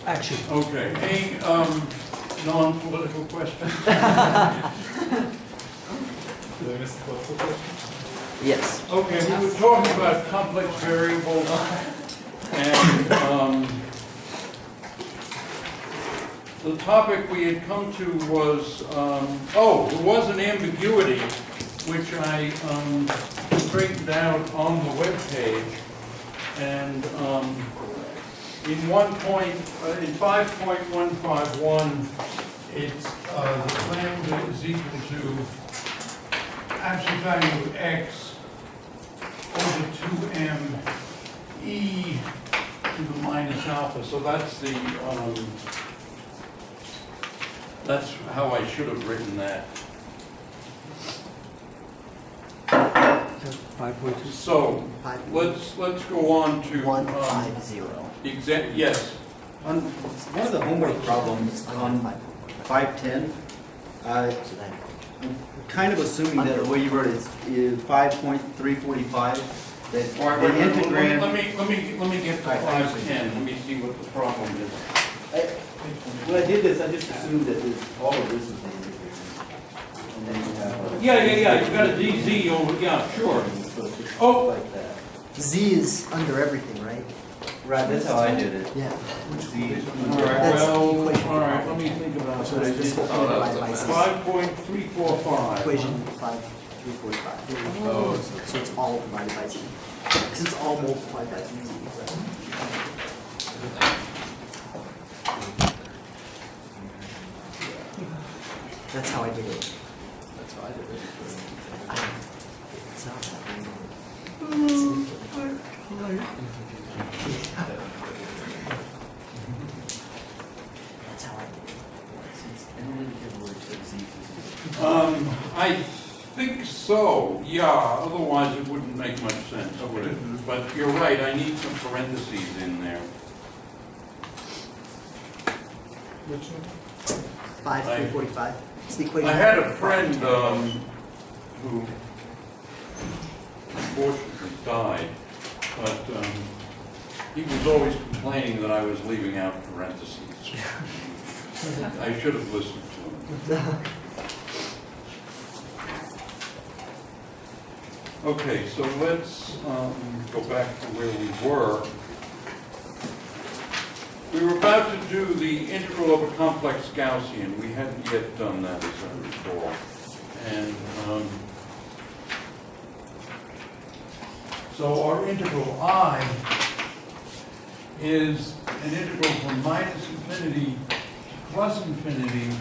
Action. Okay, any non-political questions? Did I miss the political question? Yes. Okay, we were talking about complex variables, and the topic we had come to was, there was an ambiguity, which I straightened out on the web page, and in 5.151, it's the lambda is equal to absolute value of x over 2m e to the minus alpha. So that's the that's how I should have written that. 5.2. So let's go on to 150. yes. On one of the homework problems on 510, I'm kind of assuming that the way you wrote it is 5.345. That All right, the wait, integrand. let me get to 510. Let me see what the problem is. When I did this, I just assumed that all of this is the integrand. And then you have. Yeah. You got a dz over. Yeah, sure. Oh. Like that. Z is under everything, right? Right, that's how I did it. Yeah. Z. All right. That's the Well, equation. all right. Let me think about So it's just that. divided by Z. 5.345. Equation 5.345. Oh, So it's all divided by Z. Because it's all multiplied by Z. That's how I did it. that's how I did it. It's not that That's how I did it. I think so. Yeah. Otherwise, it wouldn't make much sense, would it? But you're right. I need some parentheses in there. Which one? 5.345. It's the equation. I had a friend who unfortunately died, but he was always complaining that I was leaving out parentheses. I should have listened to him. Okay, so let's go back to where we were. We were about to do the integral of a complex Gaussian. We hadn't yet done that, as I recall. And so our integral I is an integral from minus infinity to plus infinity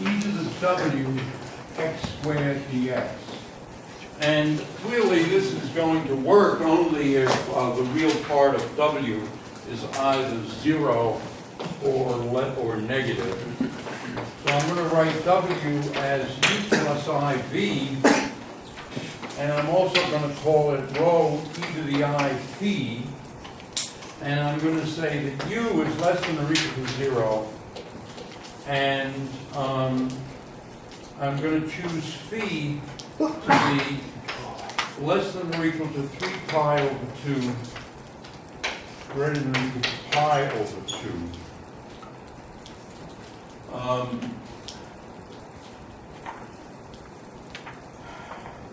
e to the w x squared dx. And clearly this is going to work only if the real part of w is either 0 or negative. So I'm going to write w as u plus iv, and I'm also going to call it rho e to the I phi, and I'm going to say that u is less than or equal to 0, and I'm going to choose phi to be less than or equal to 3 pi over 2 greater than or equal to pi over 2.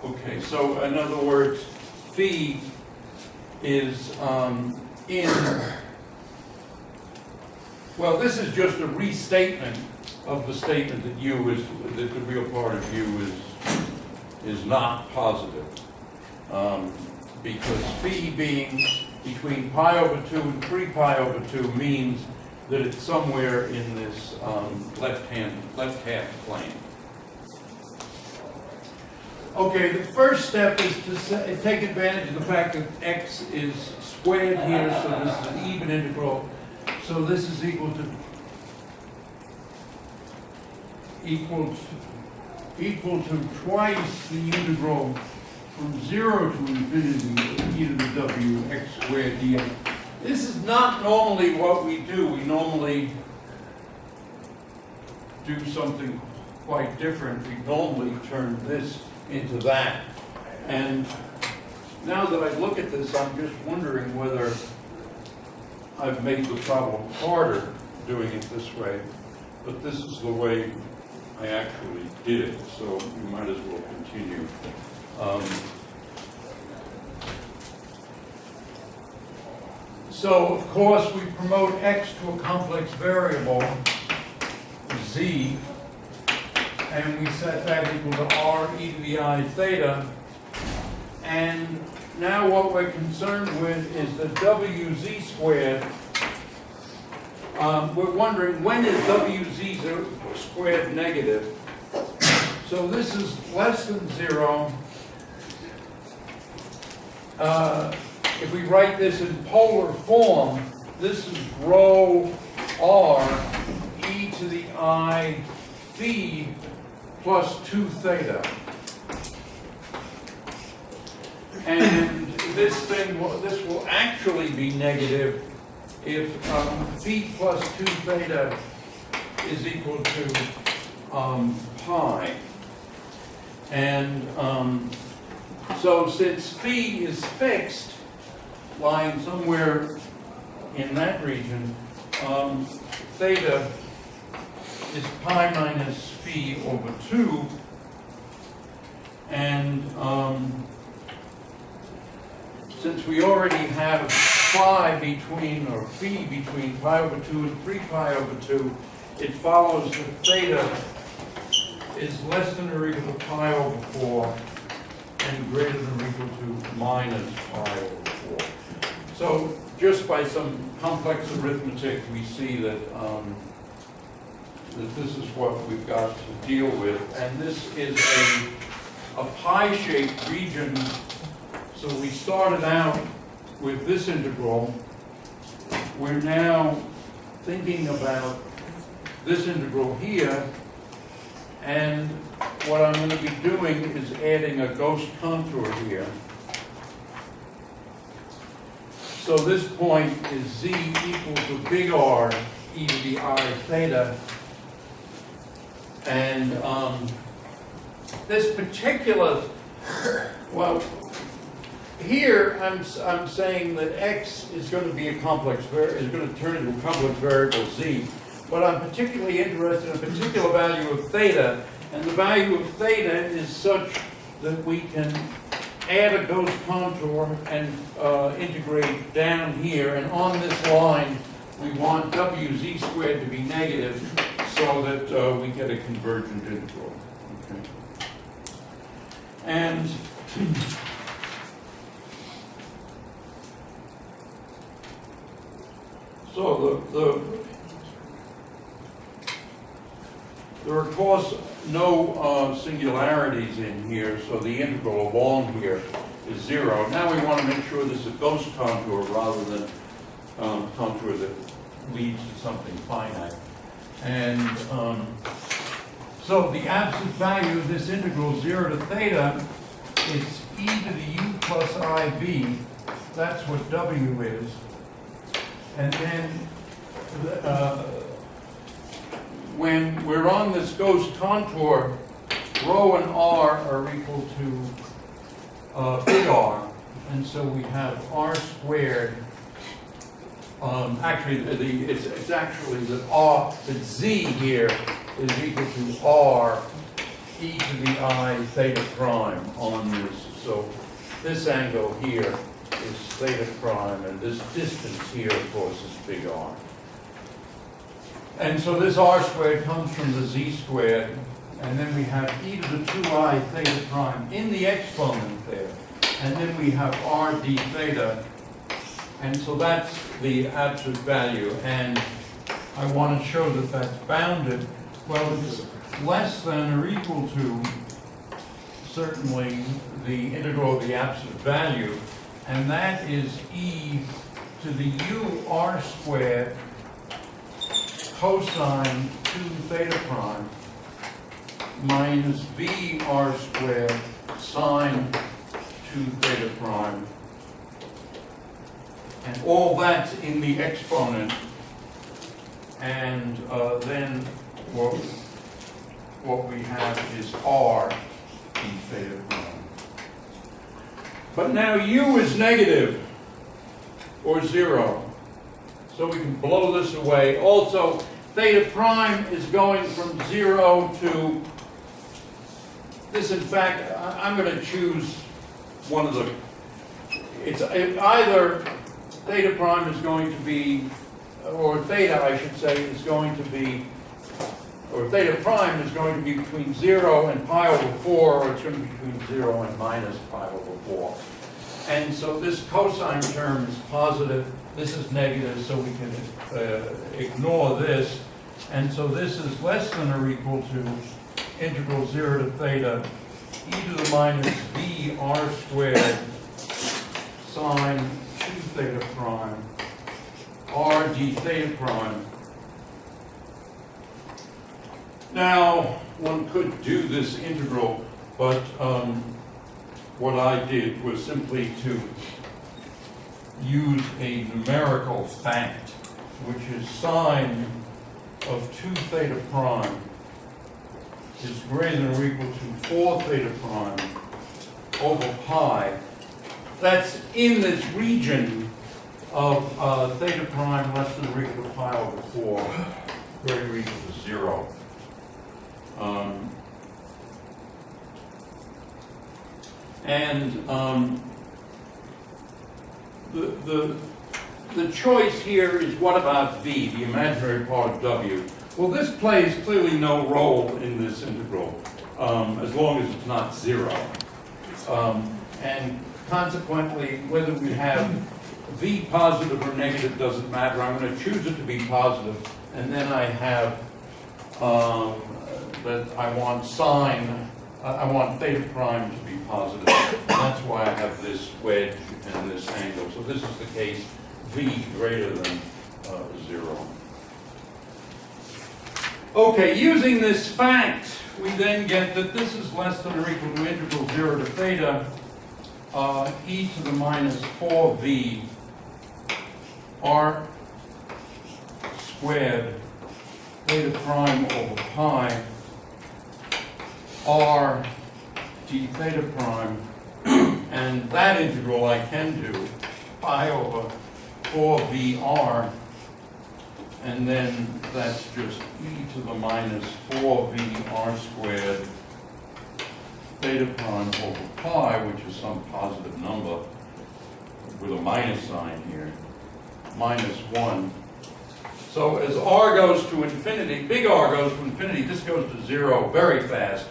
Okay, so in other words, phi is well, this is just a restatement of the statement that u is, that the real part of u is not positive. Because phi being between pi over 2 and 3 pi over 2 means that it's somewhere in this left half plane. Okay, the first step is to take advantage of the fact that x is squared here, so this is an even integral. So this is equal to twice the integral from 0 to infinity e to the w x squared dx. This is not normally what we do. We normally do something quite different. We normally turn this into that. And now that I look at this, I'm just wondering whether I've made the problem harder doing it this way, but this is the way I actually did it, so you might as well continue. So, of course, we promote x to a complex variable, z, and we set that equal to r e to the I theta. And now what we're concerned with is the wz squared. We're wondering, when is wz squared negative? So this is less than 0. If we write this in polar form, this is rho r e to the I phi plus 2 theta. And this will actually be negative if phi plus 2 theta is equal to pi. And so since phi is fixed, lying somewhere in that region, theta is pi minus phi over 2, and since we already have phi between, or phi between pi over 2 and 3 pi over 2, it follows that theta is less than or equal to pi over 4 and greater than or equal to minus pi over 4. So just by some complex arithmetic, we see that that this is what we've got to deal with, and this is a pi-shaped region. So we started out with this integral. We're now thinking about this integral here, and what I'm going to be doing is adding a ghost contour here. So this point is z equal to big R e to the I theta, and this particular, well, here I'm saying that x is going to be a complex is going to turn into a complex variable z, but I'm particularly interested in a particular value of theta, and the value of theta is such that we can add a ghost contour and integrate down here, and on this line we want wz squared to be negative so that we get a convergent integral. Okay. And so there are, of course, no singularities in here, so the integral along here is 0. Now we want to make sure this is a ghost contour rather than contour that leads to something finite. And so the absolute value of this integral 0 to theta is e to the u plus ib. That's what w is. And then when we're on this ghost contour, rho and r are equal to big R, and so we have r squared. Actually, it's actually that z here is equal to r e to the I theta prime on this. So this angle here is theta prime, and this distance here, of course, is big R. And so this r squared comes from the z squared, and then we have e to the 2I theta prime in the exponent there, and then we have r d theta, and so that's the absolute value, and I want to show that that's bounded. Well, it's less than or equal to, certainly, the integral of the absolute value, and that is e to the u r squared cosine 2 theta prime minus b r squared sine 2 theta prime. And all that's in the exponent. And then what we have is r d theta prime. But now u is negative or 0. So we can blow this away. Also, theta prime is going from 0 to this. In fact, I'm going to choose one of the, it's either theta prime is going to be, or theta, I should say, is going to be, or theta prime is going to be between 0 and pi over 4, or it's going to be between 0 and minus pi over 4. And so this cosine term is positive, this is negative, so we can ignore this. And so this is less than or equal to integral 0 to theta e to the minus b r squared sine 2 theta prime r d theta prime. Now, one could do this integral, but what I did was simply to use a numerical fact, which is sine of 2 theta prime is greater than or equal to 4 theta prime over pi. That's in this region of theta prime less than or equal to pi over 4, greater or equal to 0. The choice here is what about v, the imaginary part of w? Well, this plays clearly no role in this integral, as long as it's not 0. And consequently, whether we have v positive or negative doesn't matter. I'm going to choose it to be positive, and then I have that I want sine, I want theta prime to be positive. That's why I have this wedge and this angle. So this is the case v greater than 0. Okay, using this fact, we then get that this is less than or equal to integral 0 to theta e to the minus 4v r squared theta prime over pi r d theta prime, and that integral I can do pi over 4vr, and then that's just e to the minus 4vr squared theta prime over pi, which is some positive number with a minus sign here, minus 1. So as r goes to infinity, big R goes to infinity, this goes to 0 very fast,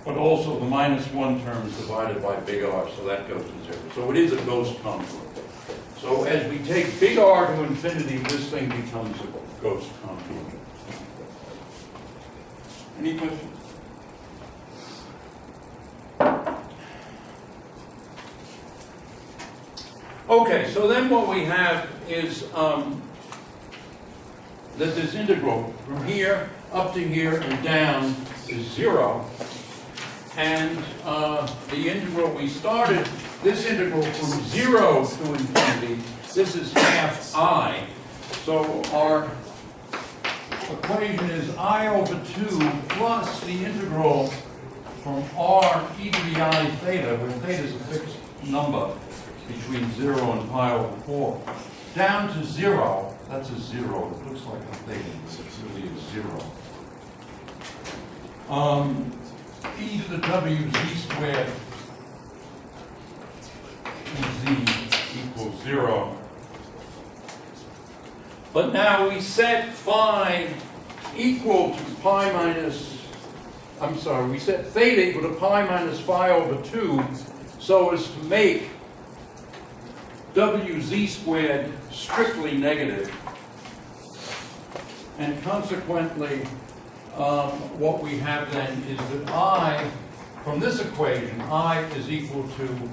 but also the minus 1 term is divided by big R, so that goes to 0. So it is a ghost contour. So as we take big R to infinity, this thing becomes a ghost contour. Any questions? Okay, so then what we have is that this integral from here up to here and down is 0. And the integral we started, this integral from 0 to infinity, this is half I. So our equation is I over 2 plus the integral from r e to the I theta, where theta is a fixed number between 0 and pi over 4, down to 0. That's a 0. It looks like a theta. It's really a 0. E to the w z squared z equals 0. But now we set phi equal to pi minus, we set theta equal to pi minus phi over 2, so as to make wz squared strictly negative. And consequently, what we have then is that I, from this equation, I is equal to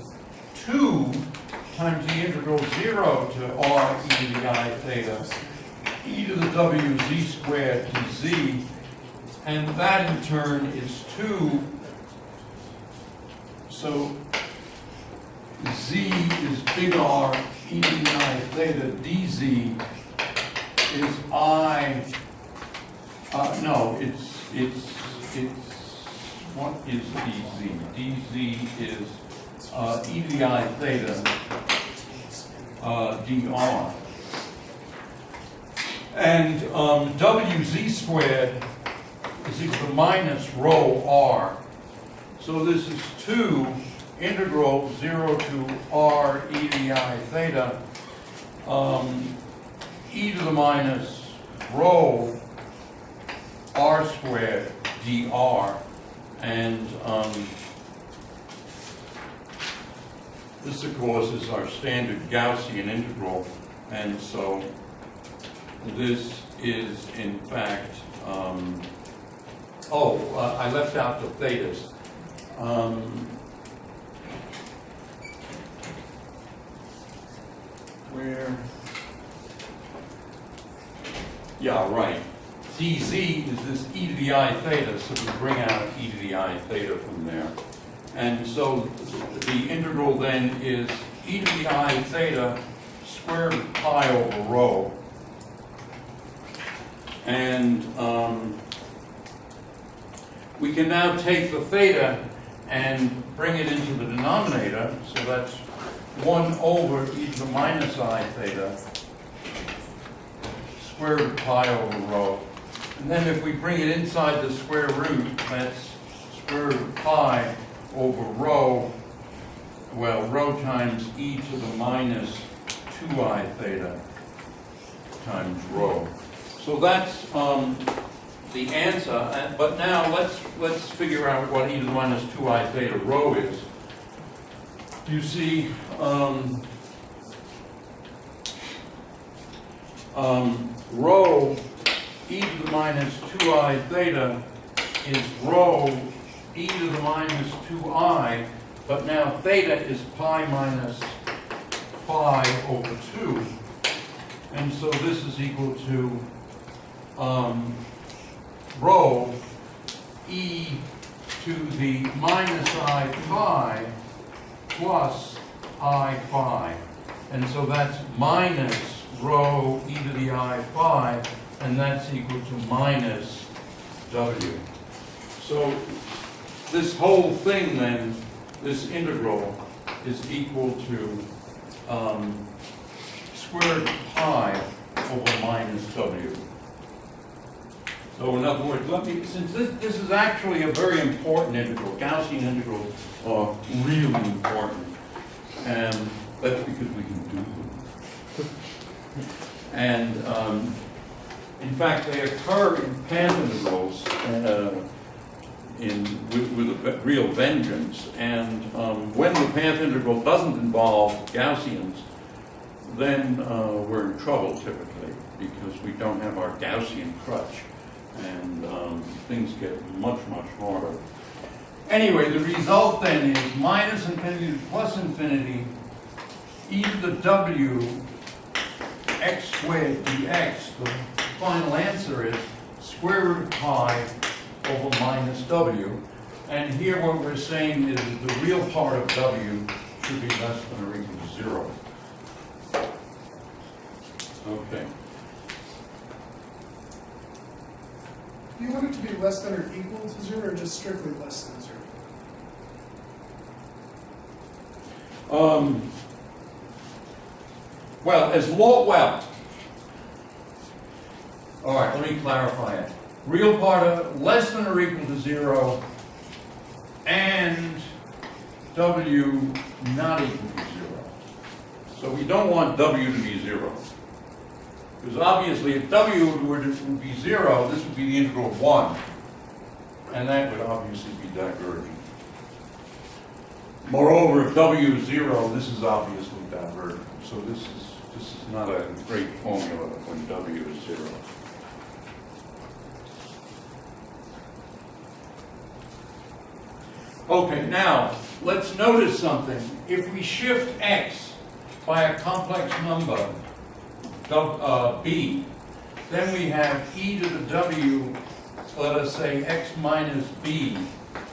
2 times the integral 0 to r e to the I theta, e to the wz squared to z, and that in turn is 2. So z is big R e to the I theta dz is I. No, it's what is dz? dz is e to the I theta dr. And WZ squared is equal to minus rho r. So this is 2 integral 0 to r e to the I theta e to the minus rho r squared dr. And this, of course, is our standard Gaussian integral. And so this is, in fact, I left out the thetas. Where? Yeah, right. dz is this e to the I theta, so we bring out e to the I theta from there. And so the integral then is e to the I theta square root of pi over rho. And we can now take the theta and bring it into the denominator, so that's 1 over e to the minus I theta square root of pi over rho. And then if we bring it inside the square root, that's square root of pi over rho, well, rho times e to the minus 2I theta times rho. So that's the answer, but now let's figure out what e to the minus 2I theta rho is. You see, rho e to the minus 2I theta is rho e to the minus 2I, but now theta is pi minus phi over 2. And so this is equal to rho e to the minus I phi plus I phi. And so that's minus rho e to the I phi, and that's equal to minus W. So this whole thing then, this integral, is equal to square root of pi over minus W. So in other words, since this is actually a very important integral, Gaussian integrals are really important, and that's because we can do them. And in fact, they occur in path integrals with a real vengeance. And when the path integral doesn't involve Gaussians, then we're in trouble typically, because we don't have our Gaussian crutch, and things get much, much harder. Anyway, the result then is minus infinity to plus infinity e to the w x squared dx. The final answer is square root of pi over minus w. And here what we're saying is the real part of w should be less than or equal to 0. Okay. Do you want it to be less than or equal to 0, or just strictly less than 0? All right, let me clarify it. Real part of less than or equal to 0 and w not equal to 0. So we don't want w to be 0. Because obviously if w would be 0, this would be the integral of 1. And that would obviously be divergent. Moreover, if w is 0, this is obviously divergent. So this is not a great formula when w is 0. Okay, now let's notice something. If we shift x by a complex number, b, then we have e to the w, let us say x minus b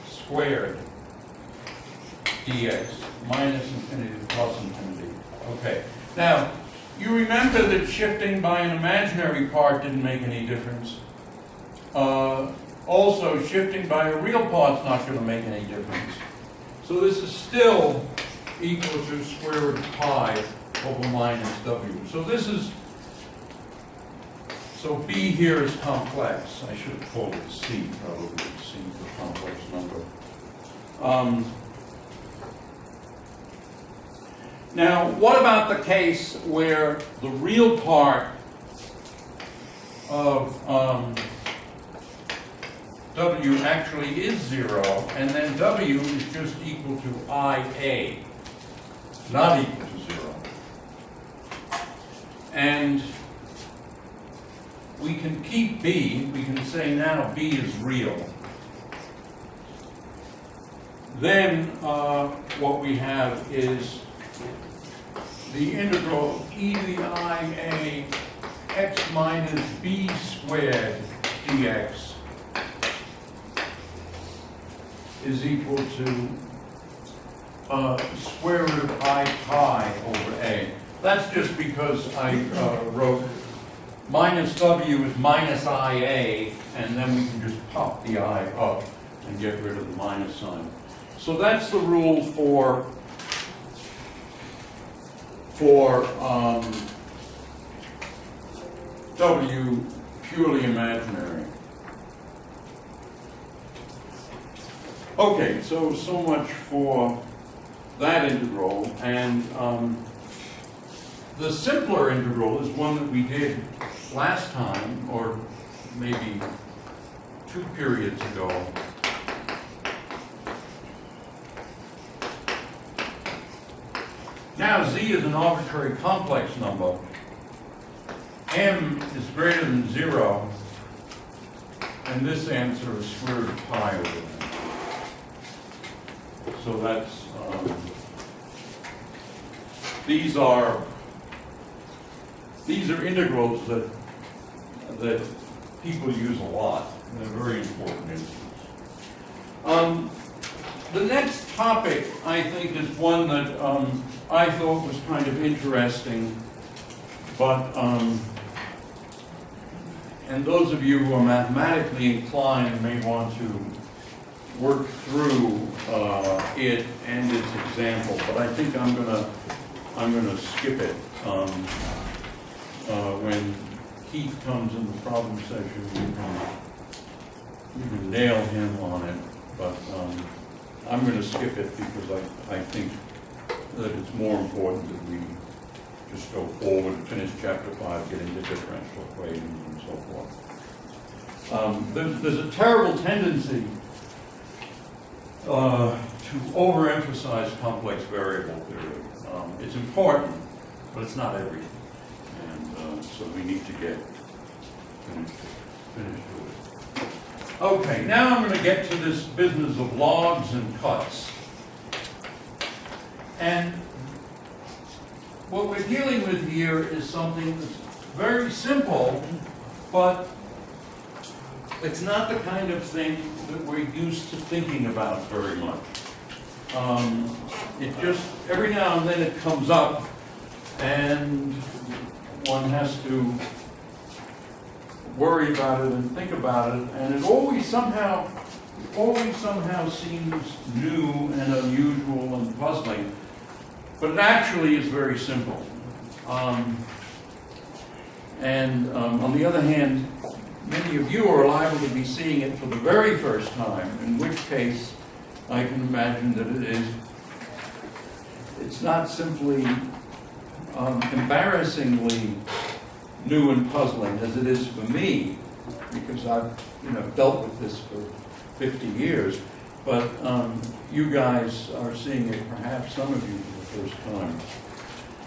squared dx, minus infinity to plus infinity. Okay, now you remember that shifting by an imaginary part didn't make any difference. Also, shifting by a real part's not going to make any difference. So this is still equal to square root of pi over minus w. So this is So B here is complex. I should have called it C, probably C for complex number. Now, what about the case where the real part of W actually is 0, and then W is just equal to IA, not equal to 0. And we can keep B, we can say now B is real. Then what we have is the integral of e to the IA x minus b squared dx is equal to square root of I pi over a. That's just because I wrote minus w is minus IA, and then we can just pop the I up and get rid of the minus sign. So that's the rule for W purely imaginary. Okay, so much for that integral, and the simpler integral is one that we did last time, or maybe 2 periods ago. Now z is an arbitrary complex number. M is greater than 0, and this answer is square root of pi over that. So that's, these are integrals that people use a lot. They're very important integrals. The next topic, I think, is one that I thought was kind of interesting, but and those of you who are mathematically inclined may want to work through it and its example, but I think I'm gonna skip it. When Keith comes in the problem session, you can nail him on it, but I'm going to skip it because I think that it's more important that we just go forward and finish chapter 5, get into differential equations and so forth. There's a terrible tendency to overemphasize complex variable theory. It's important, but it's not everything. And so we need to get finished with it. Okay, now I'm going to get to this business of logs and cuts. And what we're dealing with here is something that's very simple, but it's not the kind of thing that we're used to thinking about very much. It just, every now and then it comes up, and one has to worry about it and think about it, and it always somehow seems new and unusual and puzzling, but it actually is very simple. On the other hand, many of you are liable to be seeing it for the very first time, in which case I can imagine that it's not simply embarrassingly new and puzzling as it is for me, because I've dealt with this for 50 years, but you guys are seeing it, perhaps some of you, for the first time.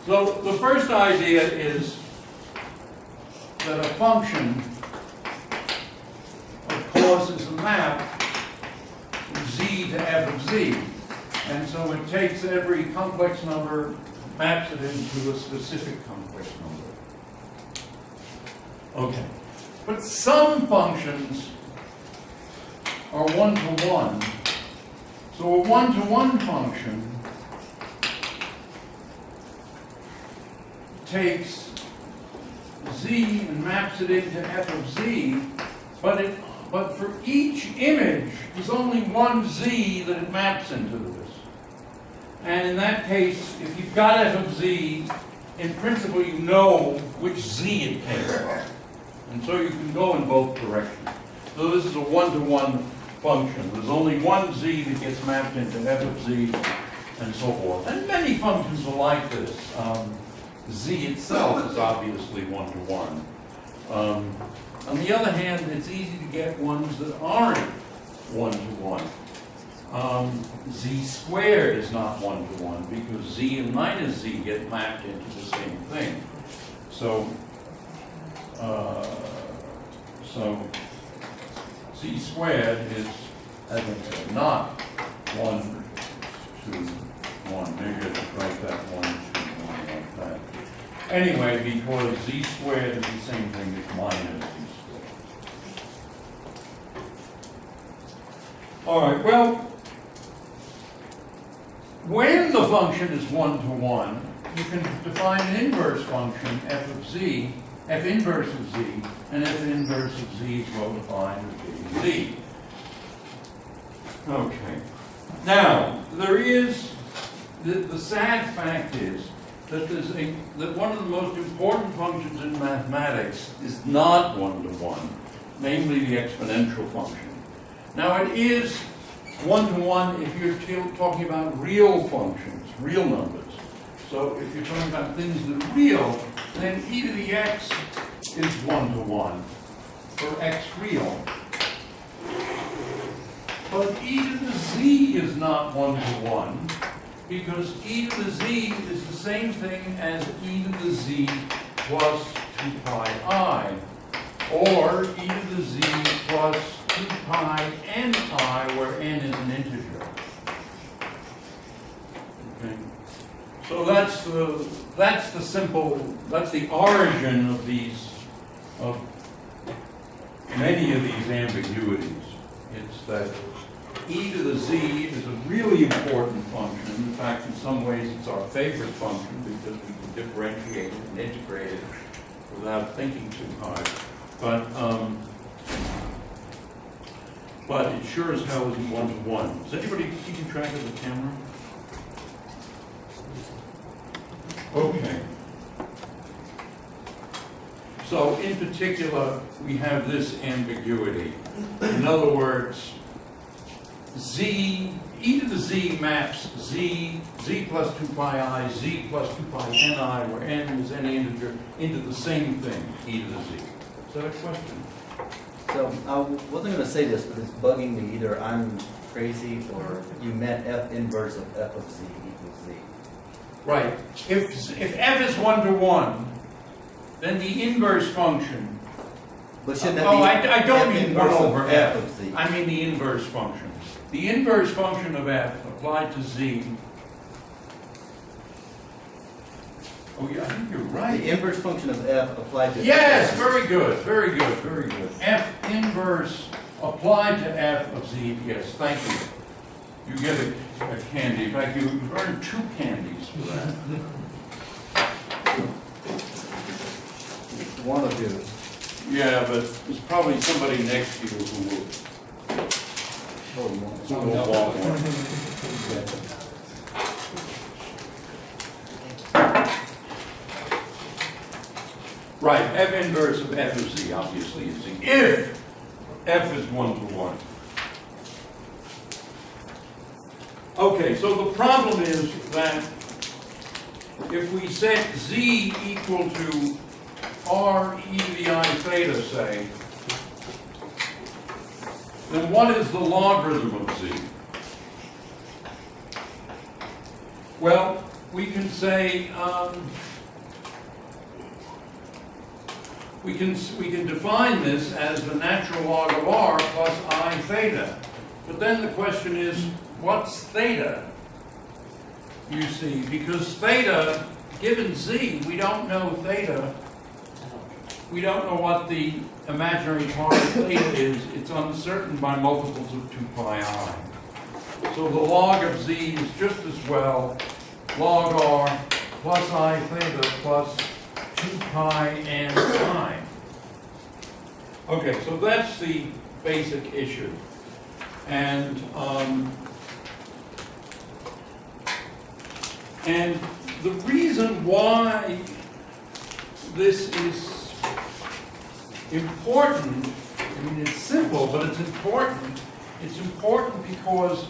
So the first idea is that a function, of course, is a map from z to f of z, and so it takes every complex number, maps it into a specific complex number. Okay, but some functions are one-to-one. So a one-to-one function takes z and maps it into f of z, but for each image, there's only one z that it maps into this. And in that case, if you've got f of z, in principle you know which z it came from. And so you can go in both directions. So this is a one-to-one function. There's only one z that gets mapped into f of z, and so forth. And many functions are like this. Z itself is obviously one-to-one. On the other hand, it's easy to get ones that aren't one-to-one. Z squared is not one-to-one because z and minus z get mapped into the same thing. So z squared is, as I said, not 1 to 1. Maybe I should write that 1 to 1 like that. Anyway, because z squared is the same thing as minus z squared. All right, well, when the function is one-to-one, you can define an inverse function, f of z, f inverse of z, and f inverse of z is well defined as being z. Okay. Now, there is, the sad fact is that that one of the most important functions in mathematics is not one-to-one, namely the exponential function. Now, it is one-to-one if you're talking about real functions, real numbers. So if you're talking about things that are real, then e to the x is one-to-one for x real. But e to the z is not one-to-one because e to the z is the same thing as e to the z plus 2 pi I, or e to the z plus 2 pi n I, where n is an integer. Okay. So that's the origin of many of these ambiguities. It's that e to the z is a really important function. In fact, in some ways, it's our favorite function because we can differentiate it and integrate it without thinking too hard. But it sure as hell isn't one-to-one. Is anybody keeping track of the camera? Okay. So in particular, we have this ambiguity. In other words, e to the z maps z plus 2 pi I, z plus 2 pi ni, where n is any integer, into the same thing, e to the z. Is that a question? So I wasn't going to say this, but it's bugging me. Either I'm crazy or you meant f inverse of f of z equals z. Right. If f is one-to-one, then the inverse function. But shouldn't that be I don't f mean 1 inverse over of f. of z? I mean the inverse function. The inverse function of f applied to z. Oh yeah, I think you're right. The inverse function of f applied to Yes, f. very good, very good, very good. F inverse applied to f of z. Yes, thank you. You get a candy. In fact, you earned 2 candies for that. One of you. Yeah, but there's probably somebody next to you who will. Who will walk one. Right, f inverse of f of z obviously is z. If f is 1-to-1. Okay, so the problem is that if we set z equal to r e to the I theta, say, then what is the logarithm of z? Well, we can say, we can define this as the natural log of r plus I theta. But then the question is, what's theta? You see, because theta, given z, we don't know theta. We don't know what the imaginary part of theta is. It's uncertain by multiples of 2 pi I. So the log of z is just as well log r plus I theta plus 2 pi n I. Okay, so that's the basic issue. And the reason why this is important. I mean, it's simple, but it's important. It's important because,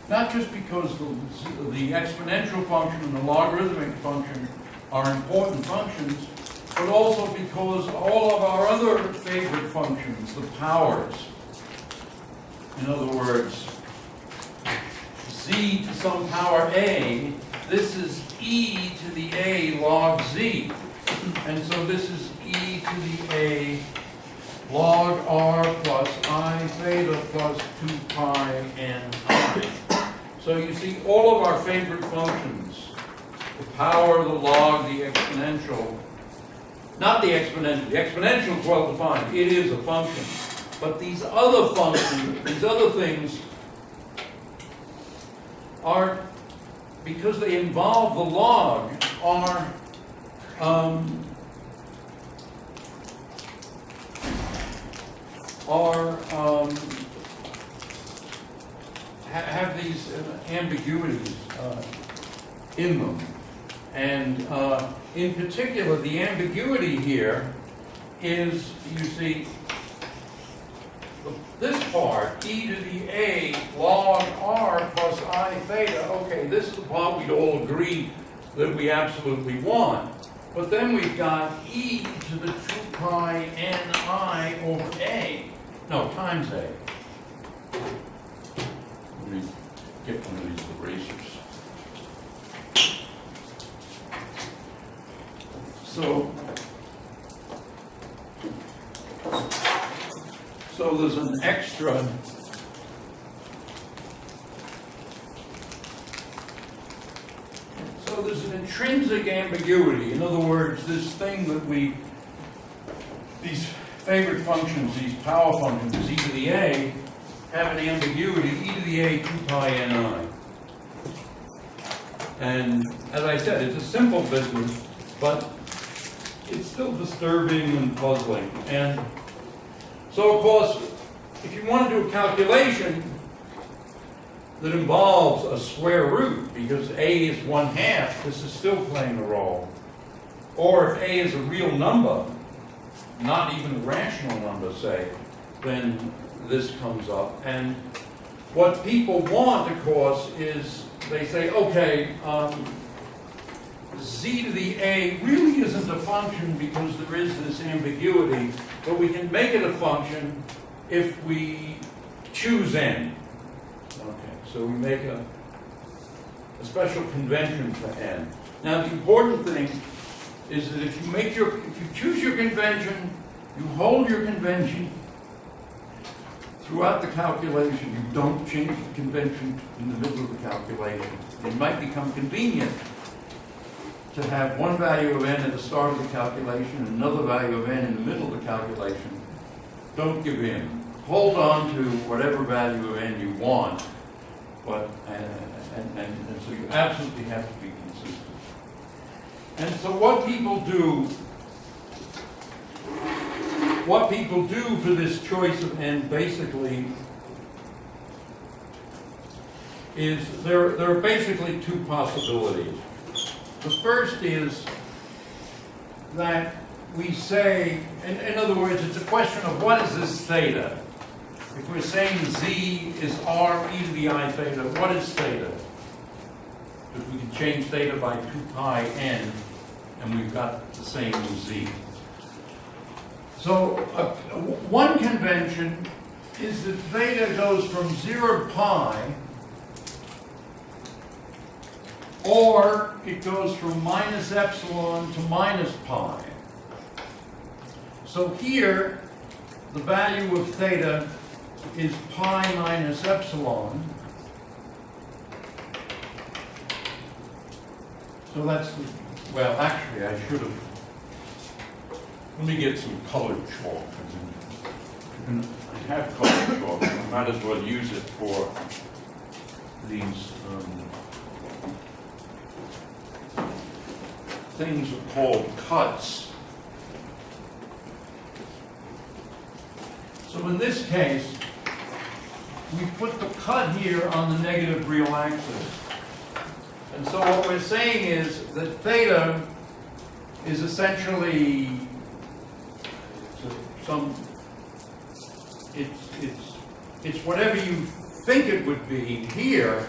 not just because the exponential function and the logarithmic function are important functions, but also because all of our other favorite functions, the powers, in other words, z to some power a, this is e to the a log z. And so this is e to the a log r plus I theta plus 2 pi n I. So you see all of our favorite functions, the power, the log, the exponential, not the exponential is well defined, it is a function. But these other functions, these other things are, because they involve the log, have these ambiguities in them. And in particular, the ambiguity here is, you see, this part, e to the a log r plus I theta, okay, this is the part we'd all agree that we absolutely want. But then we've got e to the 2 pi n I over a, no, times a. Let me get one of these erasers. So there's an extra so there's an intrinsic ambiguity. In other words, this thing that these favorite functions, these power functions, e to the a, have an ambiguity, e to the a 2 pi ni. And as I said, it's a simple business, but it's still disturbing and puzzling. And so, of course, if you want to do a calculation that involves a square root, because a is 1/2, this is still playing a role. Or if a is a real number, not even a rational number, say, then this comes up. And what people want, of course, is they say, okay, z to the a really isn't a function because there is this ambiguity, but we can make it a function if we choose n. Okay, so we make a special convention for n. Now the important thing is that if you choose your convention, you hold your convention throughout the calculation. You don't change the convention in the middle of the calculation. It might become convenient to have one value of n at the start of the calculation and another value of n in the middle of the calculation. Don't give in. Hold on to whatever value of n you want, but and so you absolutely have to be consistent. And so what people do for this choice of n basically is there are basically two possibilities. The first is that we say, in other words, it's a question of what is this theta? If we're saying z is r e to the I theta, what is theta? Because we can change theta by 2 pi n, and we've got the same z. So one convention is that theta goes from 0 to pi, or it goes from minus epsilon to minus pi. So here, the value of theta is pi minus epsilon. So that's the, well, actually, I should have, let me get some colored chalk. I have colored chalk, I might as well use it for these things are called cuts. So in this case, we put the cut here on the negative real axis. And so what we're saying is that theta is essentially, to it's whatever you think it would be here,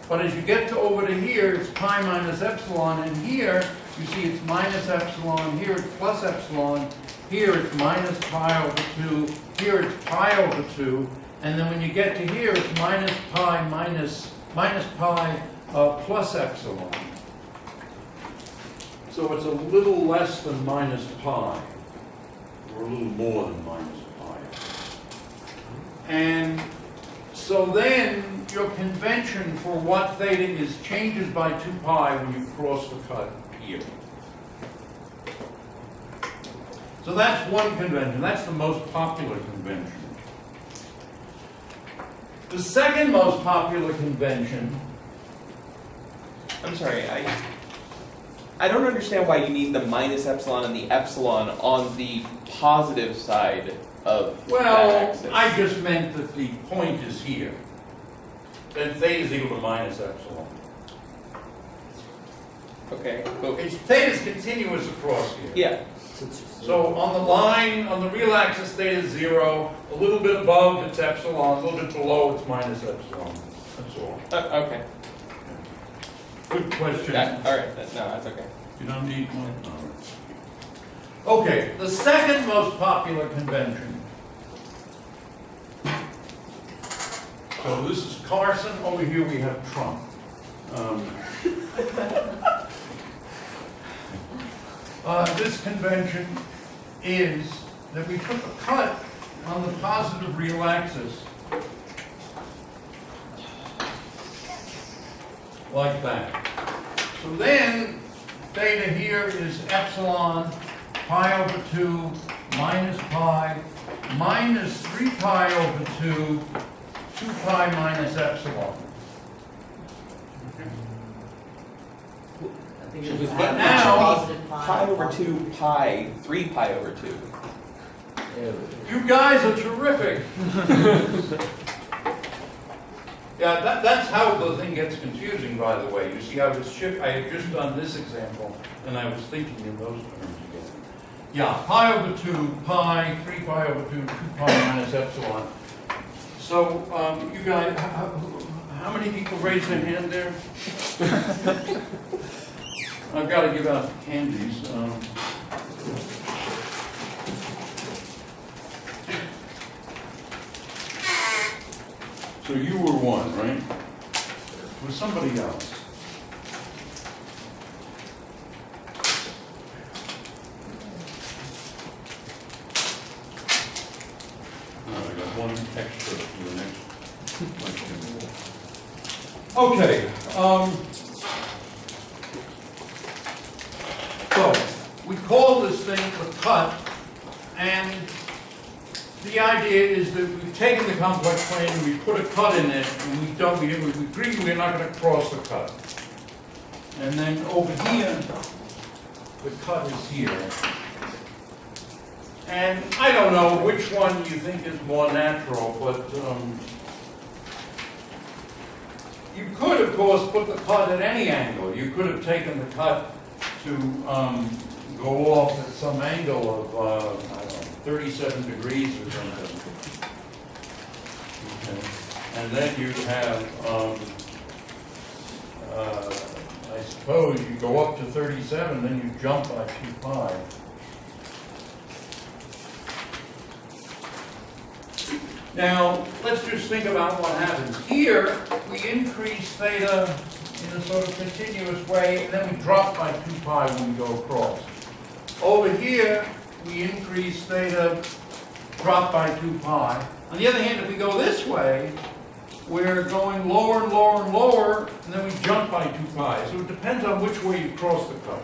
but as you get to over to here, it's pi minus epsilon, and here, you see it's minus epsilon, here it's plus epsilon, here it's minus pi over 2, here it's pi over 2, and then when you get to here, it's minus pi plus epsilon. So it's a little less than minus pi, or a little more than minus pi. And so then your convention for what theta is changes by 2 pi when you cross the cut here. So that's one convention. That's the most popular convention. The second most popular convention. I'm sorry, I don't understand why you need the minus epsilon and the epsilon on the positive side of that Well, axis. I just meant that the point is here. Then theta is equal to minus epsilon. Okay, but Theta is continuous across here. yeah. So on the line, on the real axis, theta is 0. A little bit above, it's epsilon. A little bit below, it's minus epsilon. That's all. Okay. Good question. Yeah, all right. No, that's okay. You don't need one? All right. Okay, the second most popular convention. So this is Carson. Over here we have Trump. This convention is that we put a cut on the positive real axis like that. So then theta here is epsilon pi over 2 minus pi minus 3 pi over 2 pi minus epsilon. I think it was But now- positive Pi over 2 pi, 3 pi over 2. You guys are terrific. Yeah, that's how the thing gets confusing, by the way. You see, I had just done this example, and I was thinking in those terms again. Yeah, pi over 2 pi, 3 pi over 2 pi minus epsilon. So, you guys, how many people raised their hand there? I've got to give out the candies. So you were one, right? It was somebody else. I got one extra for the next question. Okay. So we call this thing the cut, and the idea is that we've taken the complex plane and we put a cut in it, and we agree we're not going to cross the cut. And then over here, the cut is here. And I don't know which one you think is more natural, but you could, of course, put the cut at any angle. You could have taken the cut to go off at some angle of, I don't know, 37 degrees or something. Okay. And then you'd have, I suppose you go up to 37, then you jump by 2 pi. Now, let's just think about what happens. Here, we increase theta in a sort of continuous way, and then we drop by 2 pi when we go across. Over here, we increase theta, drop by 2 pi. On the other hand, if we go this way, we're going lower and lower and lower, and then we jump by 2 pi. So it depends on which way you cross the cut.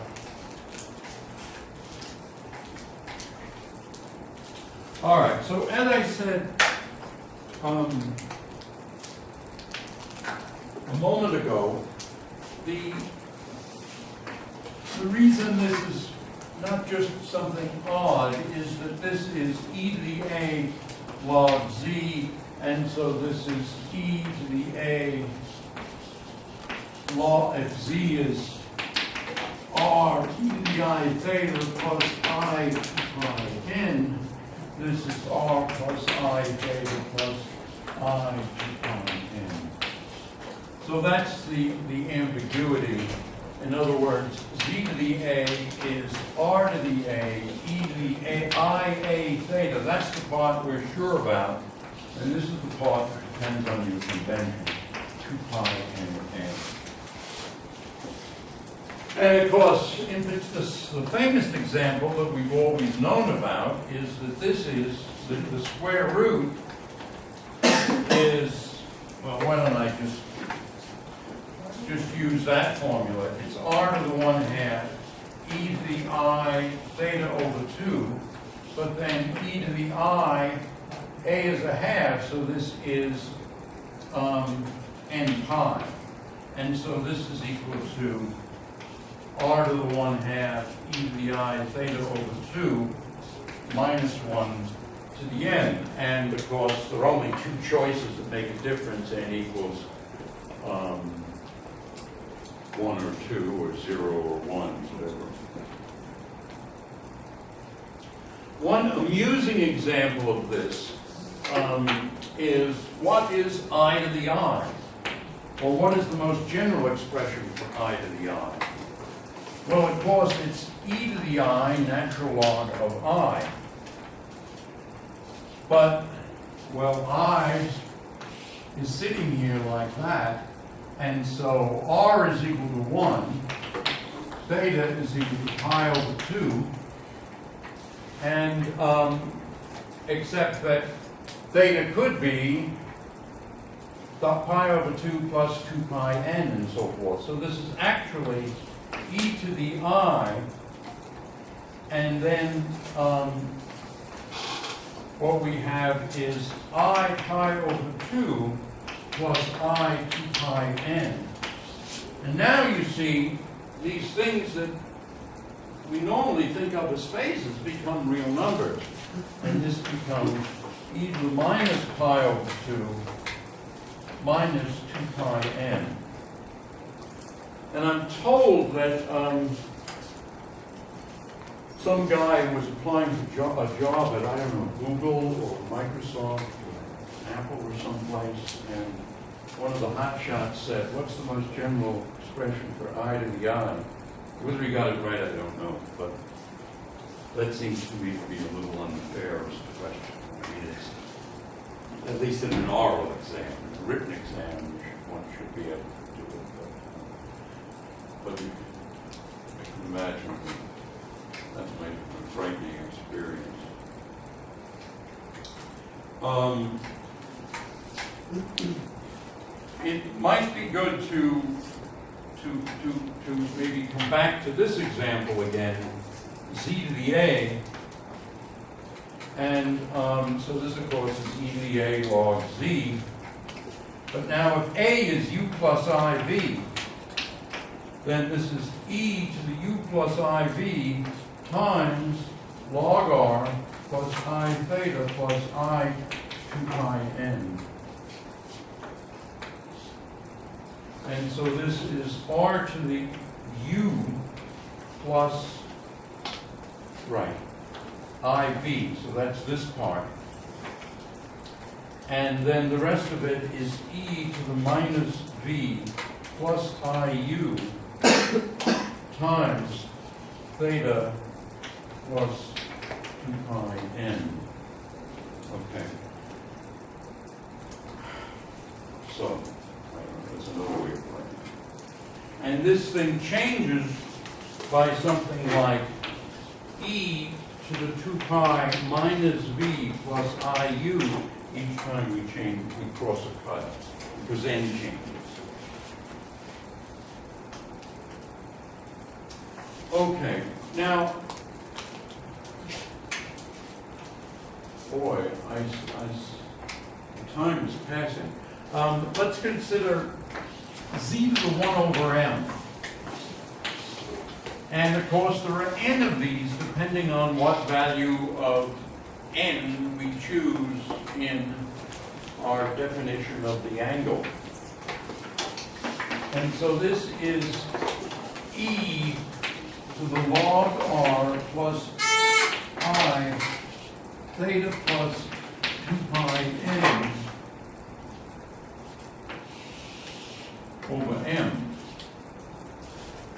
All right, so as I said a moment ago, the reason this is not just something odd is that this is e to the a log z, and so this is e to the a log, if z is r, e to the I theta plus I to pi n, this is r plus I theta plus I 2 pi n. So that's the ambiguity. In other words, z to the a is r to the a, e to the a, I a theta. That's the part we're sure about. And this is the part that depends on your convention, 2 pi n a. And of course, the famous example that we've always known about is that this is, the square root is, well, why don't I just use that formula. It's r to the 1/2 e to the I theta over 2, but then e to the I, a is a half, so this is n pi. And so this is equal to r to the 1/2 e to the I theta over 2 minus 1 to the n. And of course, there are only two choices that make a difference, n equals 1 or 2 or 0 or 1, whatever. One amusing example of this is what is I to the I? Or what is the most general expression for I to the I? Well, of course, it's e to the I natural log of I. But, well, I is sitting here like that, and so r is equal to 1, theta is equal to pi over 2, and except that theta could be pi over 2 plus 2 pi n and so forth. So this is actually e to the I, and then what we have is I pi over 2 plus I 2 pi n. And now you see these things that we normally think of as phases become real numbers. And this becomes e to the minus pi over 2 minus 2 pi n. And I'm told that some guy was applying for a job at, I don't know, Google or Microsoft or Apple or someplace, and one of the hotshots said, what's the most general expression for I to the I? Whether he got it right, I don't know, but that seems to me to be a little unfair as a question. I mean, it's, at least in an oral exam, a written exam, one should be able to do it, but I can imagine that might have been a frightening experience. It might be good to maybe come back to this example again, z to the a, and so this of course is e to the a log z, but now if a is u plus iv, then this is e to the u plus iv times log r plus I theta plus I 2 pi n. And so this is r to the u plus, right, iv, so that's this part. And then the rest of it is e to the minus v plus iu times theta plus 2 pi n. Okay. So, that's another way of playing. And this thing changes by something like e to the 2 pi minus v plus iu each time we cross a cut, because n changes. Okay, now, boy, time is passing. Let's consider z to the 1 over m. And of course, there are n of these depending on what value of n we choose in our definition of the angle. And so this is e to the log r plus I theta plus 2 pi n over m.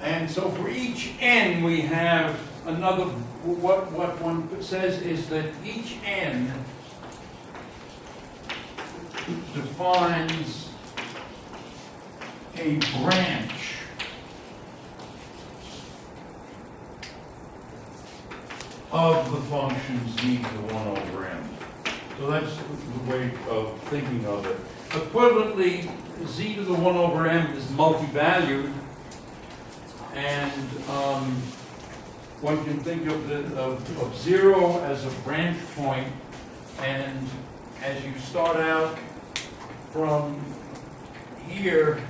And so for each n, we have another, what one says is that each n defines a branch of the function z to the 1 over m. So that's the way of thinking of it. Equivalently, z to the 1 over m is multi-valued, and one can think of 0 as a branch point, and as you start out from here,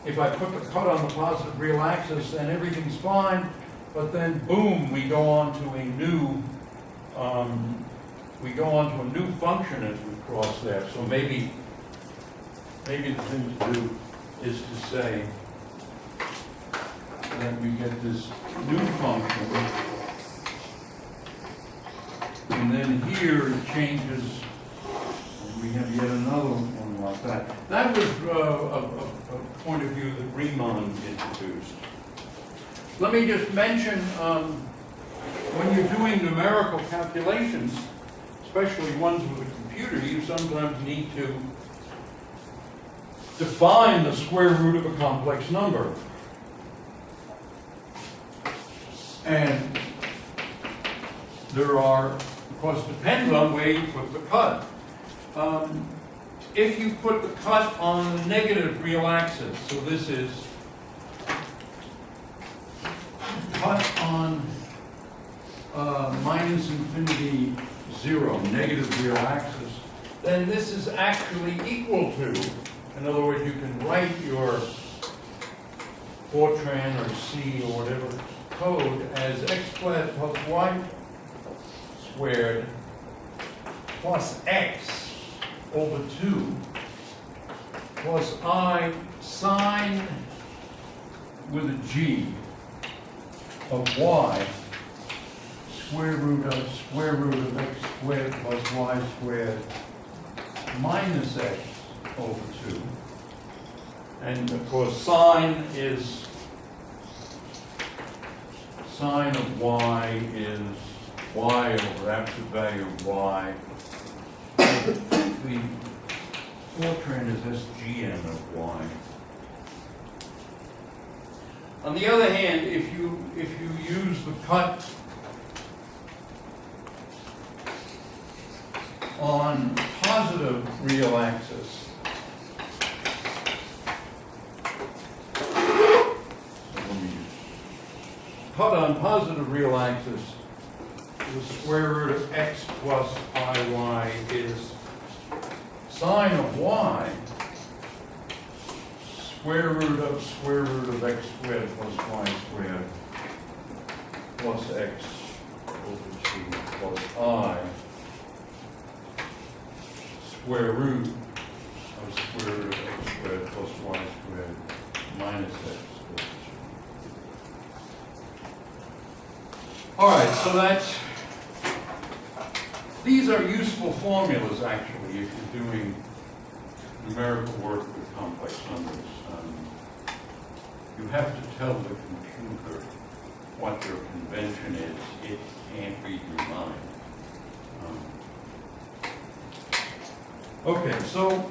if I put the cut on the positive real axis, then everything's fine, but then boom, we go on to a new function as we cross there. So maybe the thing to do is to say that we get this new function, and then here it changes, and we have yet another one like that. That was a point of view that Riemann introduced. Let me just mention, when you're doing numerical calculations, especially ones with a computer, you sometimes need to define the square root of a complex number. And there are, of course, depends on where you put the cut. If you put the cut on the negative real axis, so this is cut on minus infinity 0, negative real axis, then this is actually equal to, in other words, you can write your Fortran or C or whatever code as x squared plus y squared plus x over 2 plus I sine with a g of y square root of x squared plus y squared minus x over 2. And of course sine is, sine of y is y over absolute value of y. The Fortran is SGN of y. On the other hand, if you use the cut on positive real axis, cut on positive real axis, the square root of x plus pi y is sine of y square root of x squared plus y squared plus x over 2 plus I square root of square root of x squared plus y squared minus x over 2. All right, so these are useful formulas actually if you're doing numerical work with complex numbers. You have to tell the computer what their convention is. It can't read your mind. Okay, so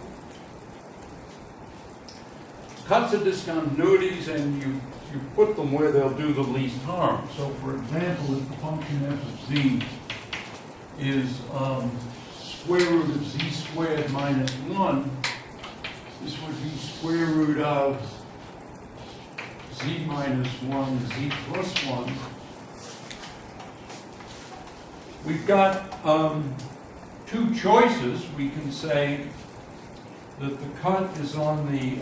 cuts are discontinuities, and you put them where they'll do the least harm. So for example, if the function f of z is square root of z squared minus 1, this would be square root of z minus 1, z plus 1. We've got two choices. We can say that the cut is on the,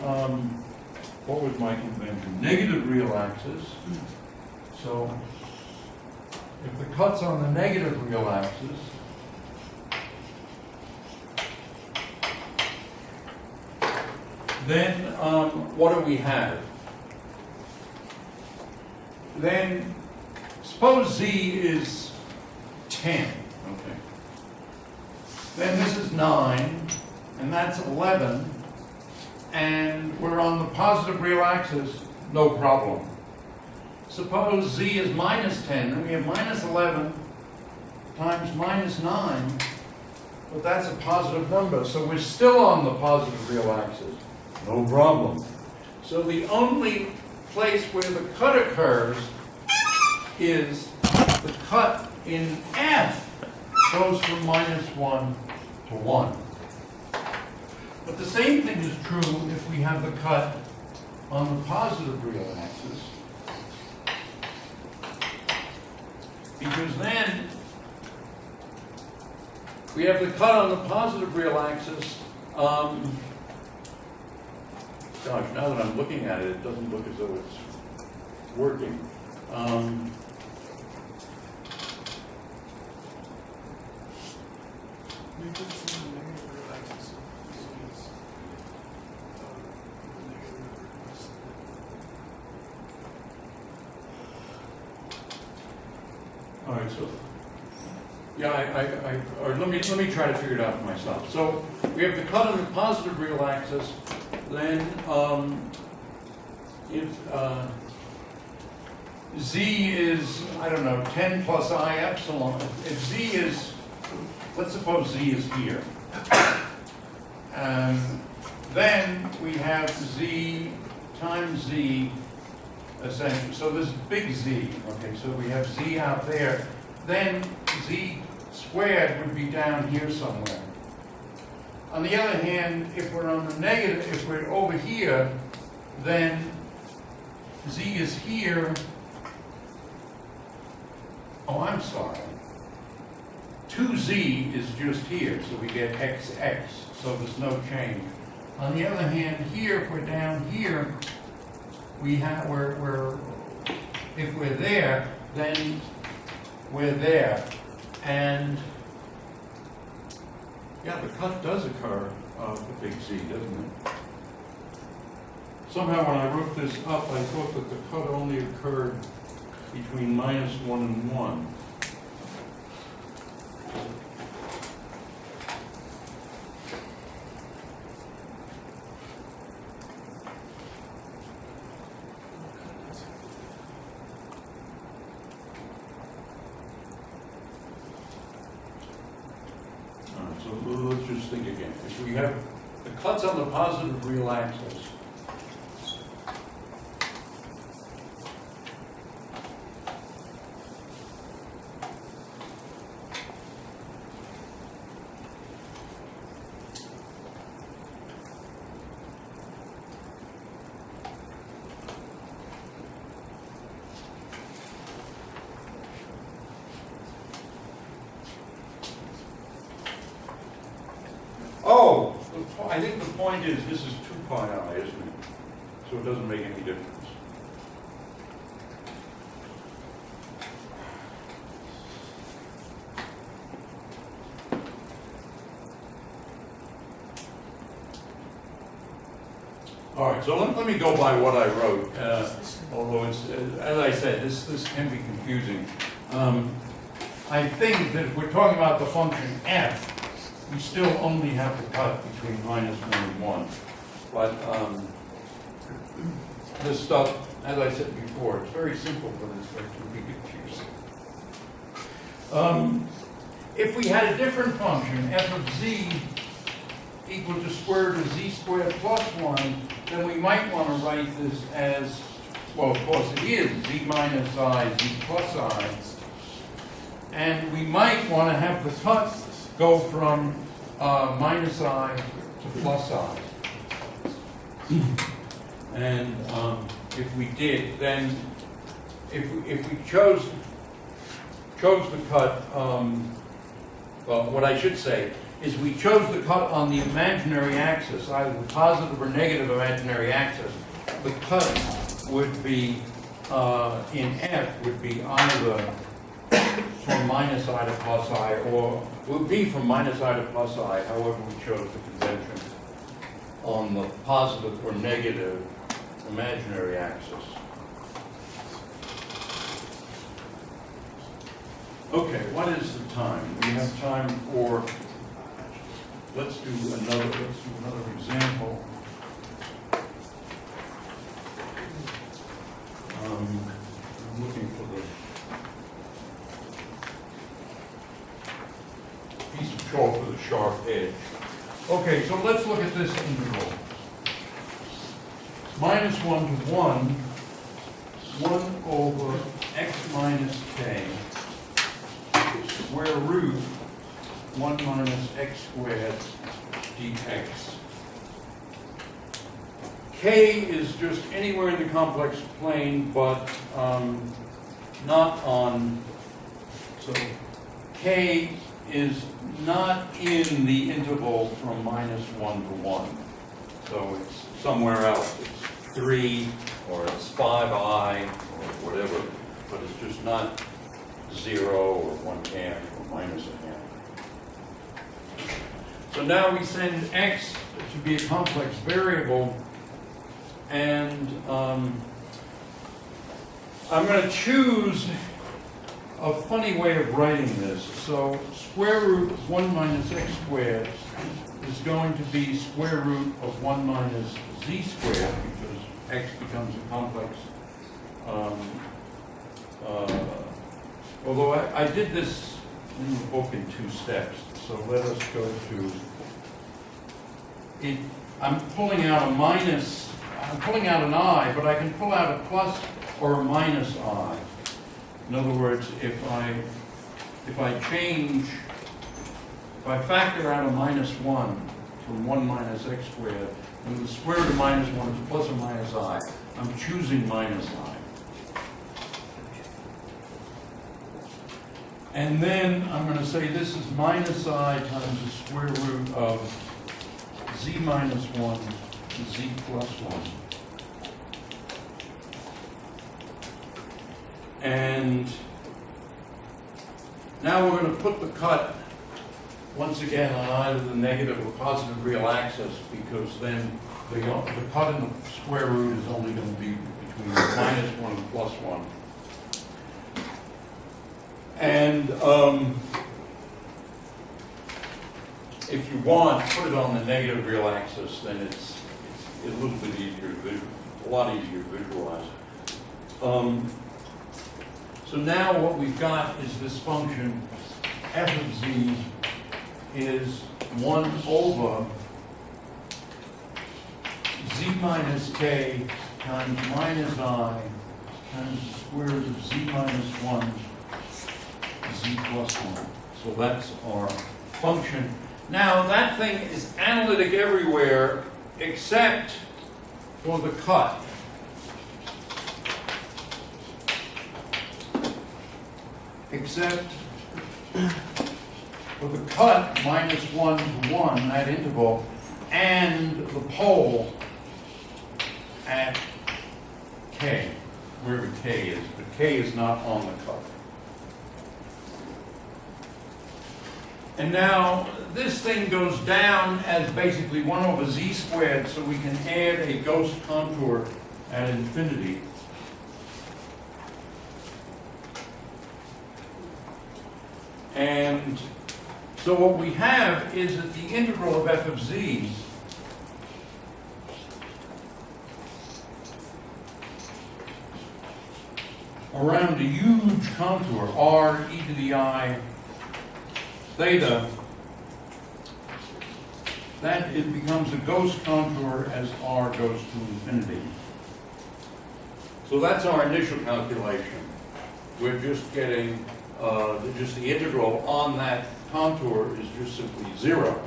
what was my convention? Negative real axis. So if the cut's on the negative real axis, then what do we have? Then suppose z is 10, okay. Then this is 9, and that's 11, and we're on the positive real axis, no problem. Suppose z is minus 10, then we have minus 11 times minus 9, but that's a positive number, so we're still on the positive real axis, no problem. So the only place where the cut occurs is the cut in f goes from minus 1 to 1. But the same thing is true if we have the cut on the positive real axis, because then we have the cut on the positive real axis. Gosh, now that I'm looking at it, it doesn't look as though it's working. Maybe it's in the negative real axis of disease. The negative real axis. All right, so yeah, or let me try to figure it out for myself. So we have the cut on the positive real axis. Then if z is, I don't know, 10 plus I epsilon, if z is, let's suppose z is here. Then we have z times z, essentially. So this big Z, okay, so we have Z out there. Then Z squared would be down here somewhere. On the other hand, if we're on the negative, if we're over here, then Z is here. Oh, I'm sorry. 2Z is just here, so we get XX, so there's no change. On the other hand, here, if we're down here, we have, if we're there, then we're there. And yeah, the cut does occur of the big Z, doesn't it? Somehow when I wrote this up, I thought that the cut only occurred between minus 1 and 1. So let's just think again. If we have the cuts on the positive real axis, oh, I think the point is this is 2 pi I, isn't it? So it doesn't make any difference. All right, so let me go by what I wrote, although it's, as I said, this can be confusing. I think that if we're talking about the function f, we still only have the cut between minus 1 and 1. But this stuff, as I said before, it's very simple, but it's going to be confusing. If we had a different function, f of z equal to square root of z squared plus 1, then we might want to write this as, well, of course it is, z minus I, z plus I. And we might want to have the cut go from minus I to plus I. And if we did, then if we chose the cut, well, what I should say is we chose the cut on the imaginary axis, either the positive or negative imaginary axis. The cut would be, in F, would be either from minus I to plus I, or would be from minus I to plus I, however we chose the convention, on the positive or negative imaginary axis. Okay, what is the time? We have time for, let's do another example. I'm looking for the piece of chalk with a sharp edge. Okay, so let's look at this integral. Minus 1 to 1, 1 over x minus k, square root 1 minus x squared dx. K is just anywhere in the complex plane, but not on, so K is not in the interval from minus 1 to 1. So it's somewhere else. It's 3 or it's 5i or whatever, but it's just not 0 or 1/2 or minus a half. So now we send x to be a complex variable, and I'm going to choose a funny way of writing this. So square root of 1 minus x squared is going to be square root of 1 minus z squared, because x becomes a complex. Although I did this in the book in 2 steps, so let us go to it. I'm pulling out a minus. I'm pulling out an I, but I can pull out a plus or a minus I. In other words, if I factor out a minus 1 from 1 minus x squared, and the square root of minus 1 is plus or minus I, I'm choosing minus I. And then I'm going to say this is minus I times the square root of z minus 1 to z plus 1. And now we're going to put the cut once again on either the negative or positive real axis, because then the cut in the square root is only going to be between minus 1 and plus 1. And if you want, put it on the negative real axis, then it's a little bit easier to a lot easier to visualize. So now what we've got is this function f of z is 1 over z minus k times minus I times the square root of z minus 1 z plus 1. So that's our function. Now that thing is analytic everywhere except for the cut. Except for the cut minus 1 to 1, that interval, and the pole at k, wherever k is, but k is not on the cut. And now this thing goes down as basically 1 over z squared, so we can add a ghost contour at infinity. And so what we have is that the integral of f of z around a huge contour, r e to the I theta, that it becomes a ghost contour as r goes to infinity. So that's our initial calculation. We're just getting just the integral on that contour is just simply 0.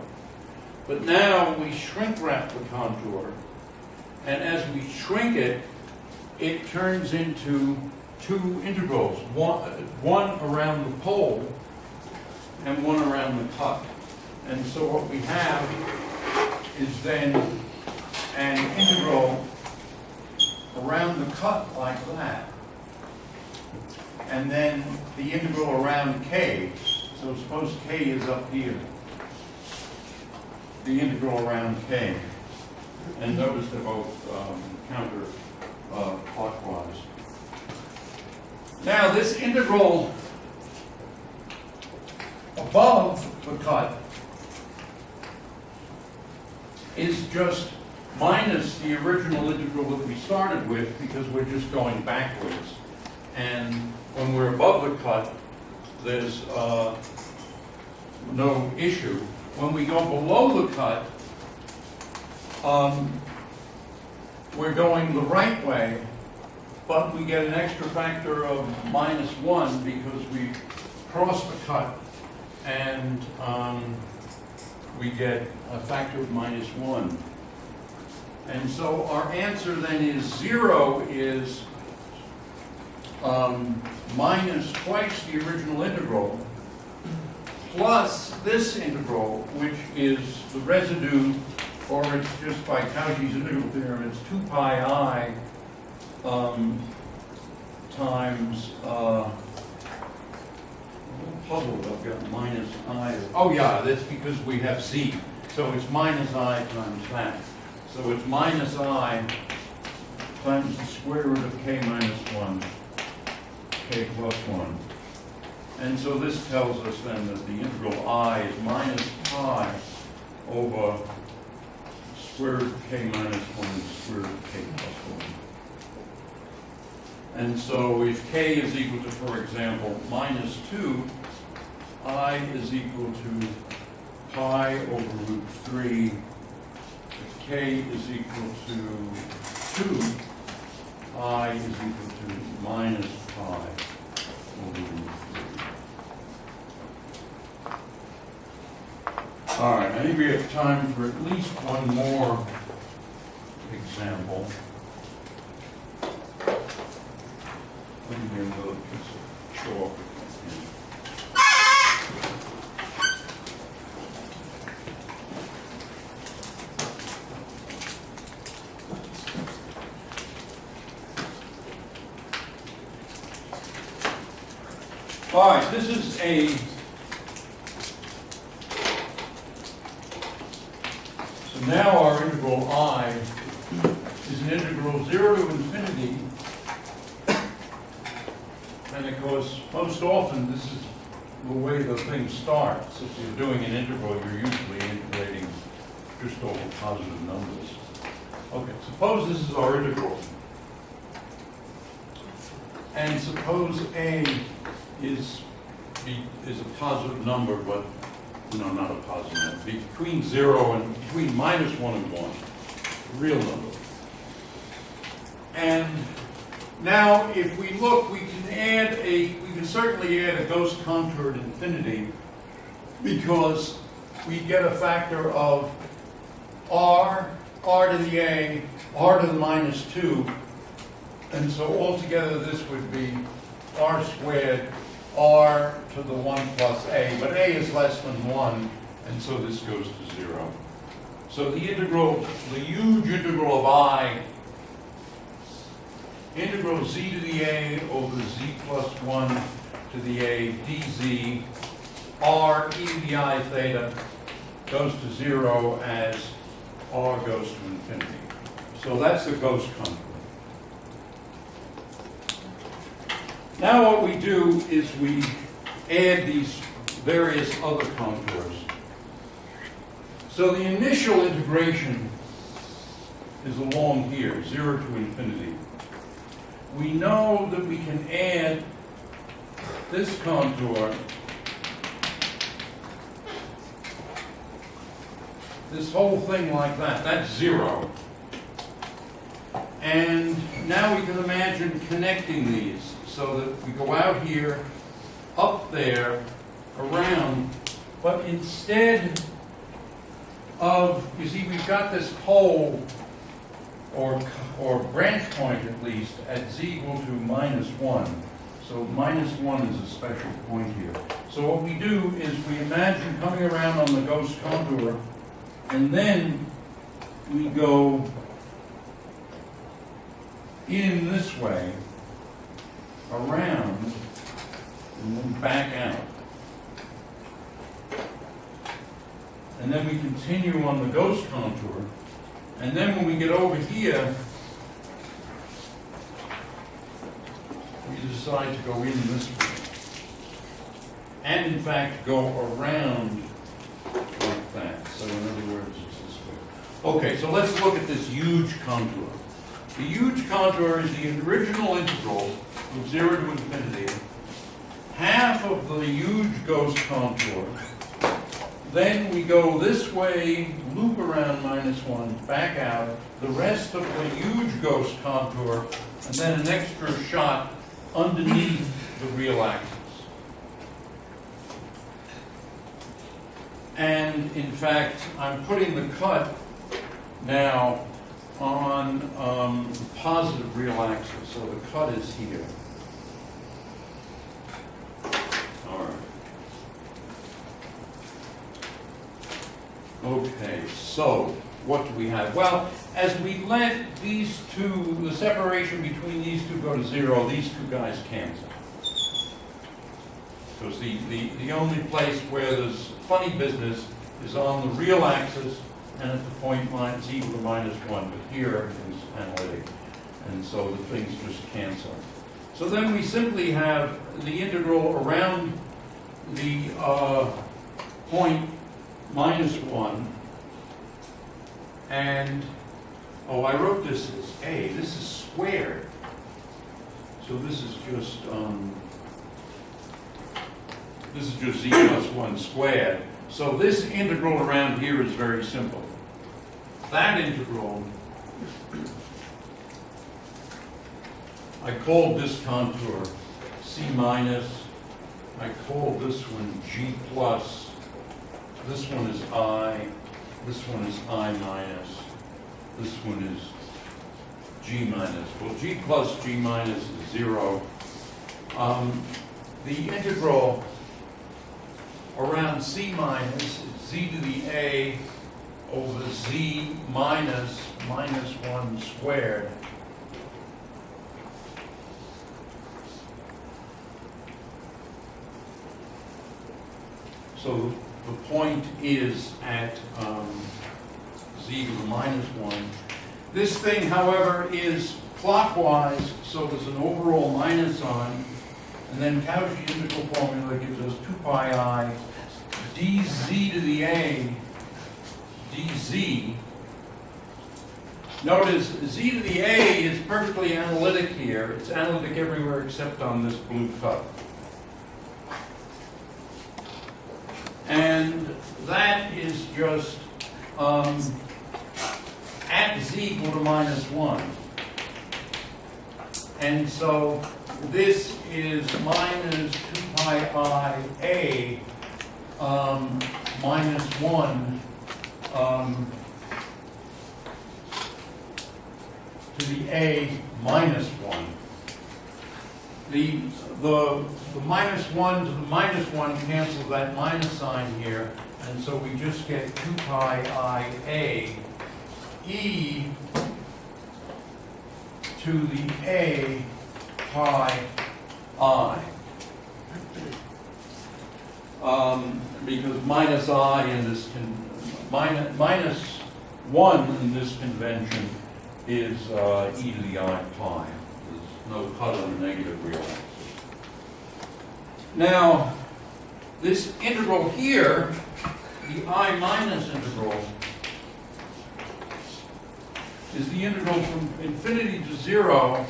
But now we shrink wrap the contour, and as we shrink it, it turns into 2 integrals, one around the pole and one around the cut. And so what we have is then an integral around the cut like that. And then the integral around k. So suppose k is up here. The integral around k. And notice they're both counter clockwise. Now this integral above the cut is just minus the original integral that we started with, because we're just going backwards. And when we're above the cut, there's no issue. When we go below the cut, we're going the right way, but we get an extra factor of -1 because we cross the cut, and we get a factor of -1. And so our answer then is 0 is minus twice the original integral plus this integral, which is the residue, or it's just by Cauchy's integral theorem, it's 2 pi I times, I'm puzzled, I've got minus I. Oh yeah, that's because we have z. So it's minus I times that. So it's minus I times the square root of k minus 1, k plus 1. And so this tells us then that the integral I is minus pi over square root of k minus 1 and square root of k plus 1. And so if k is equal to, for example, minus 2, I is equal to pi over root 3. If k is equal to 2, I is equal to minus pi over root 3. All right, I think we have time for at least one more example. Let me get another piece of chalk. All right, this is so now our integral I is an integral 0 to infinity. And of course, most often this is the way the thing starts. If you're doing an integral, you're usually integrating just over positive numbers. Okay, suppose this is our integral. And suppose A is a positive number, but no, not a positive number. Between 0 and between -1 and 1, real number. And now, if we look, we can certainly add a Gauss contour at infinity, because we get a factor of r to the a, r to the -2, and so altogether this would be r squared, r to the 1 plus a, but a is less than 1, and so this goes to 0. So the integral, the huge integral of I, integral z to the a over z plus 1 to the a dz, r e to the I theta, goes to 0 as r goes to infinity. So that's the Gauss contour. Now what we do is we add these various other contours. So the initial integration is along here, 0 to infinity. We know that we can add this contour, this whole thing like that. That's 0. And now we can imagine connecting these so that we go out here, up there, around, but instead of, you see, we've got this pole, or branch point at least, at z equal to -1. So -1 is a special point here. So what we do is we imagine coming around on the Gauss contour, and then we go in this way, around, and then back out. And then we continue on the Gauss contour, and then when we get over here, we decide to go in this way. and in fact go around like that. So in other words, it's this way. Okay, so let's look at this huge contour. The huge contour is the original integral from 0 to infinity. Half of the huge ghost contour. Then we go this way, loop around -1, back out. The rest of the huge ghost contour, and then an extra shot underneath the real axis. And in fact, I'm putting the cut now on the positive real axis, so the cut is here. All right. Okay, so what do we have? Well, as we let these two, the separation between these two go to 0, these two guys cancel. Because the only place where there's funny business is on the real axis and at the point z equal to -1, but here everything's analytic, and so the things just cancel. So then we simply have the integral around the point -1, and, oh, I wrote this as a, this is squared. So this is just z plus 1 squared. So this integral around here is very simple. That integral, I called this contour C minus, I called this one G plus, this one is I, this one is I minus, this one is G minus. Well, G plus G minus is 0. The integral around C minus is z to the a over z minus -1 squared. So the point is at z to the -1. This thing, however, is clockwise, so there's an overall minus sign, and then Gaussian integral formula gives us 2 pi I dz to the a dz. Notice z to the a is perfectly analytic here. It's analytic everywhere except on this blue cup. And that is just at z equal to -1. And so this is minus 2 pi I a -1 to the a minus 1. The -1 to the -1 cancels that minus sign here, and so we just get 2 pi I a e to the a pi I. Because minus I in this minus 1 in this convention is e to the I pi. There's no cut on the negative real axis. Now, this integral here, the I minus integral, is the integral from infinity to 0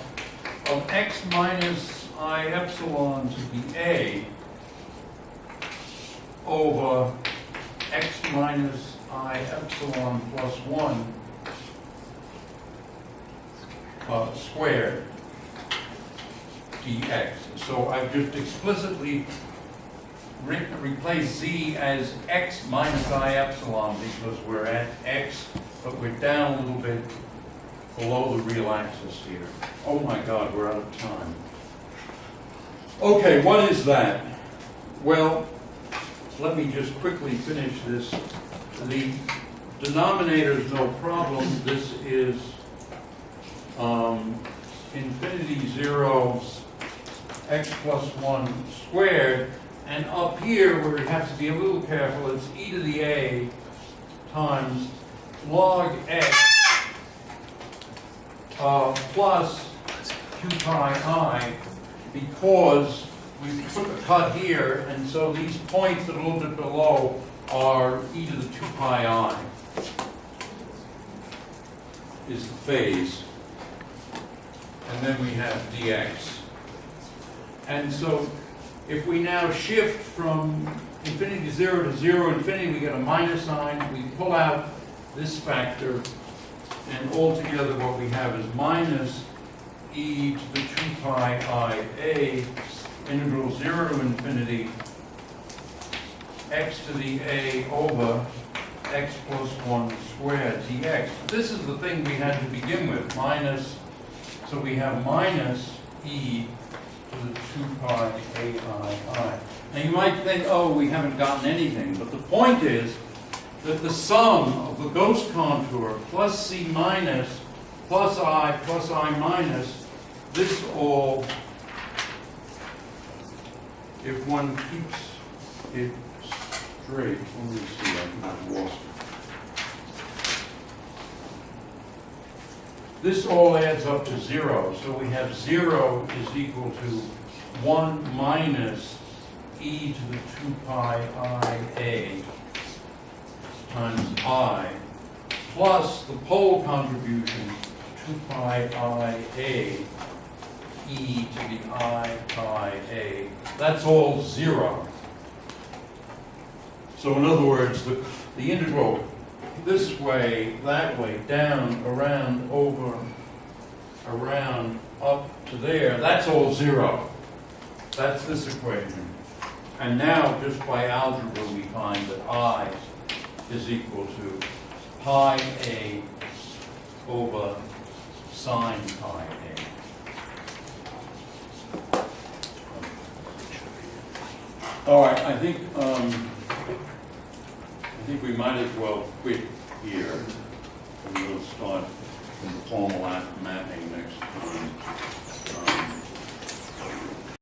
of x minus I epsilon to the a over x minus I epsilon plus 1 squared dx. So I've just explicitly replaced z as x minus I epsilon because we're at x, but we're down a little bit below the real axis here. Oh my God, we're out of time. Okay, what is that? Well, let me just quickly finish this. The denominator is no problem. This is infinity 0 x plus 1 squared. And up here, where we have to be a little careful, it's e to the a times log x plus 2 pi I, because we took a cut here, and so these points that are a little bit below are e to the 2 pi I is the phase. And then we have dx. And so if we now shift from infinity 0 to 0 infinity, we get a minus sign. We pull out this factor, and altogether what we have is minus e to the 2 pi I a integral 0 to infinity x to the a over x plus 1 squared dx. This is the thing we had to begin with, minus, so we have minus e to the 2 pi ai. Now you might think, oh, we haven't gotten anything, but the point is that the sum of the ghost contour plus c minus plus I minus, this all, if one keeps it straight, let me see, I think I've lost it. This all adds up to 0, so we have 0 is equal to 1 minus e to the 2 pi I a times I, plus the pole contribution, 2 pi I a e to the I pi a. That's all 0. So in other words, the integral this way, that way, down, around, over, around, up to there, that's all 0. That's this equation. And now, just by algebra, we find that I is equal to pi a over sine pi a. All right, I think we might as well quit here, and we'll start